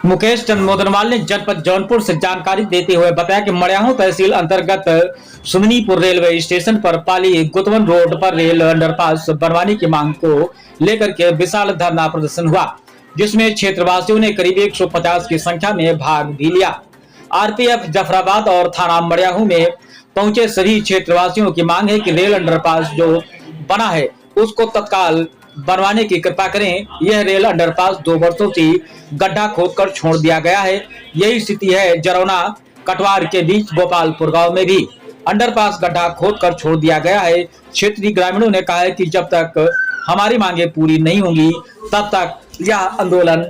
मुकेश चंद मोदनवाल ने जनपद जौनपुर से जानकारी देते हुए बताया कि मड़ियाहू तहसील अंतर्गत सुमनीपुर रेलवे स्टेशन पर पाली गुतवन रोड पर रेल अंडरपास बनवाने की मांग को लेकर के विशाल धरना प्रदर्शन हुआ, जिसमें क्षेत्रवासियों ने करीब 150 की संख्या में भाग भी लिया। आरपीएफ जफराबाद और थाना मड़ियाहू में पहुंचे सभी क्षेत्रवासियों की मांग है कि रेल अंडरपास जो बना है उसको तत्काल बनवाने की कृपा करें। यह रेल अंडरपास 2 वर्षों से गड्ढा खोदकर छोड़ दिया गया है। यही स्थिति है जरौना कटवार के बीच गोपालपुर गांव में भी अंडरपास गड्ढा खोदकर छोड़ दिया गया है। क्षेत्रीय ग्रामीणों ने कहा है कि जब तक हमारी मांगे पूरी नहीं होंगी तब तक यह आंदोलन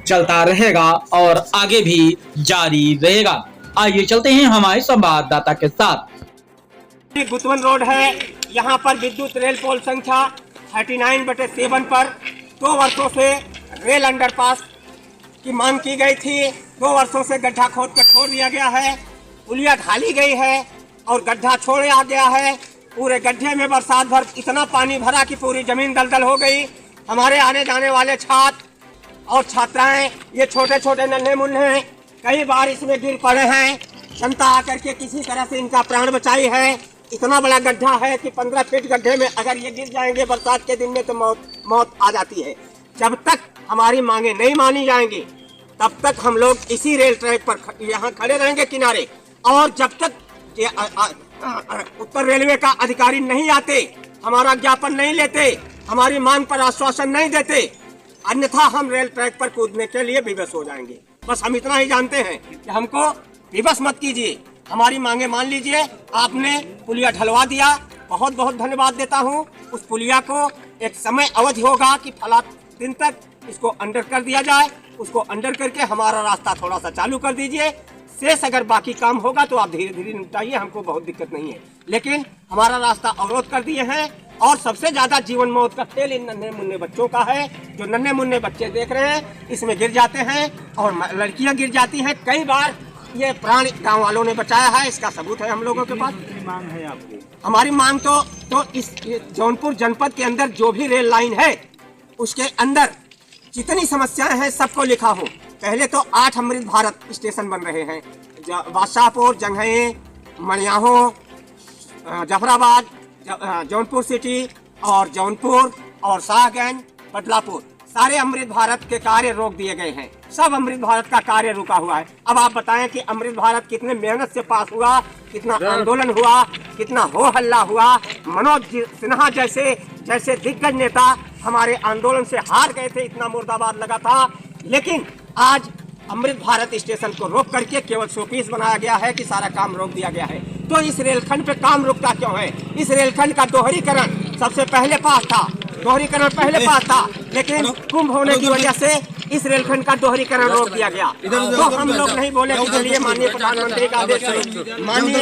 चलता रहेगा और आगे भी जारी रहेगा। आइए चलते हैं हमारे संवाददाता के साथ। गुतवन रोड है, यहाँ पर विद्युत रेल पोल संख्या 39/7 पर 2 वर्षों से रेल अंडरपास की मांग की गई थी। 2 वर्षों से गड्ढा खोद कर छोड़ दिया गया है, पुलिया ढाली गई है और गड्ढा छोड़ा गया है। पूरे गड्ढे में बरसात भर इतना पानी भरा कि पूरी जमीन दलदल हो गई। हमारे आने जाने वाले छात्र और छात्राएं, ये छोटे छोटे नन्हे मुन्ने कई बार इसमें गिर पड़े हैं। जनता आकर के किसी तरह से इनका प्राण बचाई है। इतना बड़ा गड्ढा है कि 15 फीट गड्ढे में अगर ये गिर जाएंगे बरसात के दिन में तो मौत आ जाती है। जब तक हमारी मांगे नहीं मानी जाएंगी तब तक हम लोग इसी रेल ट्रैक पर यहाँ खड़े रहेंगे किनारे, और जब तक उत्तर रेलवे का अधिकारी नहीं आते, हमारा ज्ञापन नहीं लेते, हमारी मांग पर आश्वासन नहीं देते, अन्यथा हम रेल ट्रैक पर कूदने के लिए विवश हो जाएंगे। बस हम इतना ही जानते हैं कि हमको विवश मत कीजिए, हमारी मांगे मान लीजिए। आपने पुलिया ढलवा दिया, बहुत बहुत धन्यवाद देता हूँ। उस पुलिया को एक समय अवधि होगा कि फला दिन तक इसको अंडर कर दिया जाए, उसको अंडर करके हमारा रास्ता थोड़ा सा चालू कर दीजिए। शेष अगर बाकी काम होगा तो आप धीरे धीरे निपटाइए, हमको बहुत दिक्कत नहीं है, लेकिन हमारा रास्ता अवरोध कर दिए हैं। और सबसे ज्यादा जीवन मौत का खेल इन नन्हे मुन्ने बच्चों का है। जो नन्हे मुन्ने बच्चे देख रहे हैं इसमें गिर जाते हैं और लड़कियां गिर जाती हैं। कई बार ये प्राण गांव वालों ने बचाया है, इसका सबूत है हम लोगों के पास। मांग है आपकी? हमारी मांग तो इस जौनपुर जनपद के अंदर जो भी रेल लाइन है उसके अंदर जितनी समस्याएं हैं सबको लिखा हो। पहले तो 8 अमृत भारत स्टेशन बन रहे हैं, बादशाहपुर, जंघई, मड़ियाहू, जफराबाद, जौनपुर सिटी और जौनपुर और शाहगंज, बदलापुर, सारे अमृत भारत के कार्य रोक दिए गए हैं। सब अमृत भारत का कार्य रुका हुआ है। अब आप बताएं कि अमृत भारत कितने मेहनत से पास हुआ, कितना आंदोलन हुआ, कितना हो हल्ला हुआ। मनोज सिन्हा जैसे दिग्गज नेता हमारे आंदोलन से हार गए थे, इतना मुर्दाबाद लगा था, लेकिन आज अमृत भारत स्टेशन को रोक करके केवल शोपीस बनाया गया है कि सारा काम रोक दिया गया है। तो इस रेलखंड पे काम रुकता क्यों है? इस रेलखंड का दोहरीकरण सबसे पहले पास था, दोहरीकरण पहले पास था, लेकिन कुंभ होने की वजह से इस रेलखंड का दोहरीकरण रोक दिया गया। तो हम लोग नहीं बोले कि चलिए माननीय प्रधानमंत्री का आदेश है, माननीय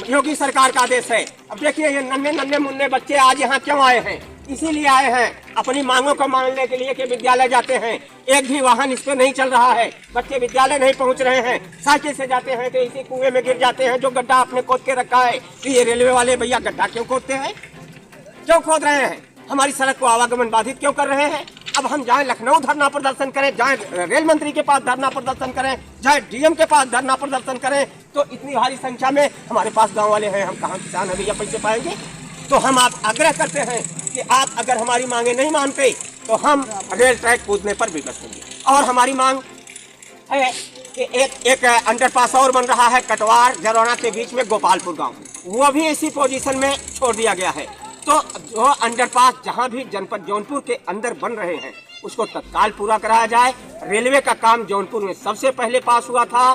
योगी सरकार का आदेश है। अब देखिए ये नन्हे मुन्ने बच्चे आज यहाँ क्यों आए हैं? इसीलिए आए हैं अपनी मांगों को मानने के लिए कि विद्यालय जाते हैं। एक भी वाहन इस पे नहीं चल रहा है, बच्चे विद्यालय नहीं पहुंच रहे हैं, साइकिल से जाते हैं तो इसी कुएं में गिर जाते हैं जो गड्ढा आपने खोद के रखा है। तो ये रेलवे वाले भैया गड्ढा क्यों खोदते हैं, क्यों खोद रहे हैं? हमारी सड़क को आवागमन बाधित क्यों कर रहे हैं? अब हम जाए लखनऊ धरना प्रदर्शन करें, जाए रेल मंत्री के पास धरना प्रदर्शन करें, जाए डीएम के पास धरना प्रदर्शन करें, तो इतनी भारी संख्या में हमारे पास गांव वाले हैं, हम कहाँ किसान है भैया पैसे पाएंगे? तो हम आप आग्रह करते हैं कि आप अगर हमारी मांगे नहीं मानते तो हम रेल ट्रैक कूदने पर विवश होंगे। और हमारी मांग है कि एक अंडरपास और बन रहा है कटवार जरौना के बीच में गोपालपुर गांव, वो भी इसी पोजीशन में छोड़ दिया गया है। तो जो अंडरपास जहां भी जनपद जौनपुर के अंदर बन रहे हैं उसको तत्काल पूरा कराया जाए। रेलवे का काम जौनपुर में सबसे पहले पास हुआ था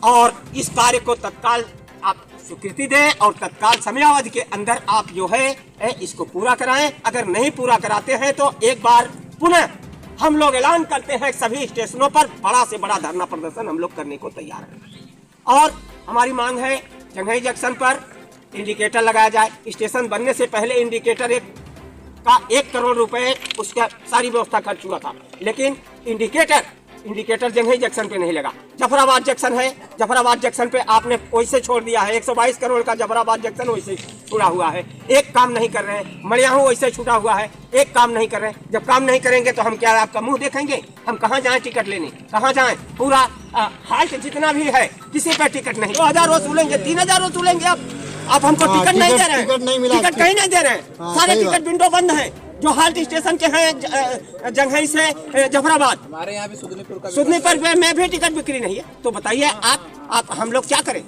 और इस कार्य को तत्काल आप स्वीकृति दें और तत्काल समयावधि के अंदर आप जो है इसको पूरा कराएं। अगर नहीं पूरा कराते हैं तो एक बार पुनः हम लोग ऐलान करते हैं सभी स्टेशनों पर बड़ा से बड़ा धरना प्रदर्शन हम लोग करने को तैयार हैं। और हमारी मांग है जंघई जंक्शन पर इंडिकेटर लगाया जाए। स्टेशन बनने से पहले इंडिकेटर का 1 करोड़ रुपए उसका सारी व्यवस्था खर्च हुआ था, लेकिन इंडिकेटर जंघई जंक्शन पे नहीं लगा। जफराबाद जंक्शन है, जफराबाद जंक्शन पे आपने वैसे छोड़ दिया है, 122 करोड़ का जफराबाद जंक्शन वैसे छुड़ा हुआ है, एक काम नहीं कर रहे हैं। मड़ियाहू वैसे छुटा हुआ है, एक काम नहीं कर रहे हैं। जब काम नहीं करेंगे तो हम क्या आपका मुंह देखेंगे? हम कहाँ जाएं टिकट लेने, कहाँ जाएं? पूरा हाल्ट जितना भी है किसी पर टिकट नहीं। 2000 वसूलेंगे, 3000 वसूलेंगे। आप हमको टिकट नहीं दे रहे हैं, टिकट कहीं नहीं दे रहे हैं। सारे टिकट विंडो बंद है जो हाल्ट स्टेशन के हैं जंघई से जफराबाद। हमारे यहाँ भी सुदनीपुर में भी टिकट बिक्री नहीं है। तो बताइए आप हम लोग क्या करें?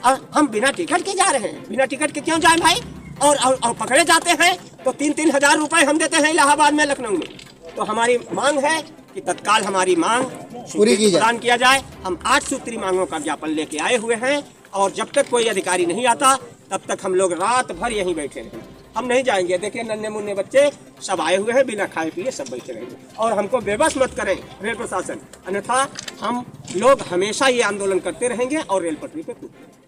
और हम बिना टिकट के जा रहे हैं, बिना टिकट के क्यों जाए भाई? और पकड़े जाते हैं तो 3-3 हजार रुपए हम देते हैं इलाहाबाद में, लखनऊ में। तो हमारी मांग है कि तत्काल हमारी मांग पूरी की जाए, प्रदान किया जाए। हम 8 सूत्री मांगों का ज्ञापन लेके आए हुए हैं और जब तक कोई अधिकारी नहीं आता तब तक हम लोग रात भर यहीं बैठे रहेंगे। हम नहीं जाएंगे। देखिए नन्हे मुन्ने बच्चे सब आए हुए हैं, बिना खाए पिए सब बैठे रहेंगे। और हमको बेबस मत करें रेल प्रशासन, अन्यथा हम लोग हमेशा ये आंदोलन करते रहेंगे और रेल पटरी पे कूदते रहेंगे।